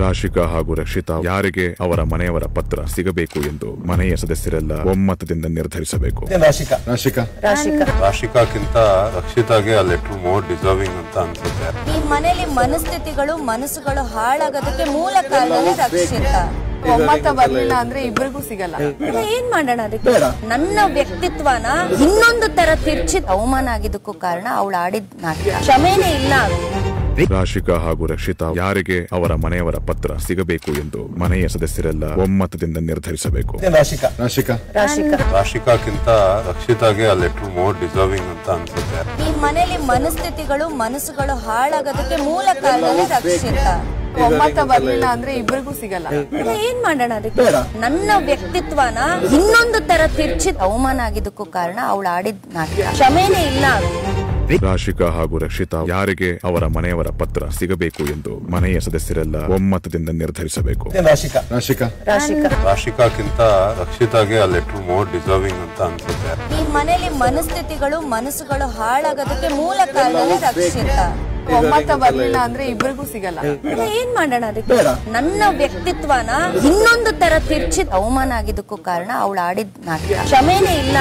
ರಾಶಿಕಾ ಹಾಗೂ ರಕ್ಷಿತಾ ಯಾರಿಗೆ ಅವರ ಮನೆಯವರ ಪತ್ರ ಸಿಗಬೇಕು ಎಂದು ಮನೆಯ ಸದಸ್ಯರೆಲ್ಲ ಒಮ್ಮತದಿಂದ ನಿರ್ಧರಿಸಬೇಕು. ರಾಶಿಕಾಕ್ಕಿಂತ ರಕ್ಷಿತಾಗೆ ಆ ಲೆಟರ್ ಮೋರ್ ಡಿಸರ್ವಿಂಗ್ ಅಂತ ಅನ್ಸುತ್ತೆ. ಈ ಮನೆಯಲ್ಲಿ ಮನಸ್ಥಿತಿಗಳು ಮನಸ್ಸುಗಳು ಹಾಳಾಗೋದಕ್ಕೆ ಮೂಲ ಕಾರಣನೇ ರಕ್ಷಿತಾ. ಒಮ್ಮತ ಬರ್ಲಿಲ್ಲ ಅಂದ್ರೆ ಇಬ್ಬರಿಗೂ ಸಿಗಲ್ಲ. ಏನ್ ಮಾಡೋಣ ಅದಕ್ಕೆ? ನನ್ನ ವ್ಯಕ್ತಿತ್ವನ ಇನ್ನೊಂದು ತರ ತಿರ್ಚಿ ಅವಮಾನ ಆಗಿದ್ದಕ್ಕೂ ಕಾರಣ ಅವಳು ಆಡಿದ ನಾಟಕ. ಕ್ಷಮೆನೇ ಇಲ್ಲ. ರಾಶಿಕಾ ಹಾಗೂ ರಕ್ಷಿತಾ ಯಾರಿಗೆ ಅವರ ಮನೆಯವರ ಪತ್ರ ಸಿಗಬೇಕು ಎಂದು ಮನೆಯ ಸದಸ್ಯರೆಲ್ಲ ಒಮ್ಮತದಿಂದ ನಿರ್ಧರಿಸಬೇಕು. ರಾಶಿಕಾಕ್ಕಿಂತ ರಕ್ಷಿತಾಗೆ ಆ ಲೆಟರ್ ಮೋರ್ ಡಿಸರ್ವಿಂಗ್ ಅಂತ ಅನ್ಸುತ್ತೆ. ಈ ಮನೆಯಲ್ಲಿ ಮನಸ್ಥಿತಿಗಳು ಮನಸ್ಸುಗಳು ಹಾಳಾಗೋದಕ್ಕೆ ಮೂಲ ಕಾರಣನೇ ರಕ್ಷಿತಾ. ಒಮ್ಮತ ಬರ್ಲಿಲ್ಲ ಅಂದ್ರೆ ಇಬ್ಬರಿಗೂ ಸಿಗಲ್ಲ. ಏನ್ ಮಾಡೋಣ ಅದಕ್ಕೆ? ನನ್ನ ವ್ಯಕ್ತಿತ್ವನ ಇನ್ನೊಂದು ತರ ತಿರ್ಚಿ ಅವಮಾನ ಆಗಿದ್ದಕ್ಕೂ ಕಾರಣ ಅವಳು ಆಡಿದ ನಾಟಕ. ಕ್ಷಮೆನೇ ಇಲ್ಲ. ರಾಶಿಕಾ ಹಾಗೂ ರಕ್ಷಿತಾ ಯಾರಿಗೆ ಅವರ ಮನೆಯವರ ಪತ್ರ ಸಿಗಬೇಕು ಎಂದು ಮನೆಯ ಸದಸ್ಯರೆಲ್ಲ ಒಮ್ಮತದಿಂದ ನಿರ್ಧರಿಸಬೇಕು. ರಾಶಿಕಾಕ್ಕಿಂತ ರಕ್ಷಿತಾಗೆ ಆ ಲೆಟರ್ ಮೋರ್ ಡಿಸರ್ವಿಂಗ್ ಅಂತ ಅನ್ಸುತ್ತೆ. ಈ ಮನೆಯಲ್ಲಿ ಮನಸ್ಥಿತಿಗಳು ಮನಸ್ಸುಗಳು ಹಾಳಾಗೋದಕ್ಕೆ ಮೂಲ ಕಾರಣನೇ ರಕ್ಷಿತಾ. ಒಮ್ಮತ ಬರ್ಲಿಲ್ಲ ಅಂದ್ರೆ ಇಬ್ಬರಿಗೂ ಸಿಗಲ್ಲ. ಏನ್ ಮಾಡೋಣ ಅದಕ್ಕೆ? ನನ್ನ ವ್ಯಕ್ತಿತ್ವನ ಇನ್ನೊಂದು ತರ ತಿರ್ಚಿ ಅವಮಾನ ಆಗಿದ್ದಕ್ಕೂ ಕಾರಣ ಅವಳು ಆಡಿದ ನಾಟಕ. ಕ್ಷಮೆನೇ ಇಲ್ಲ.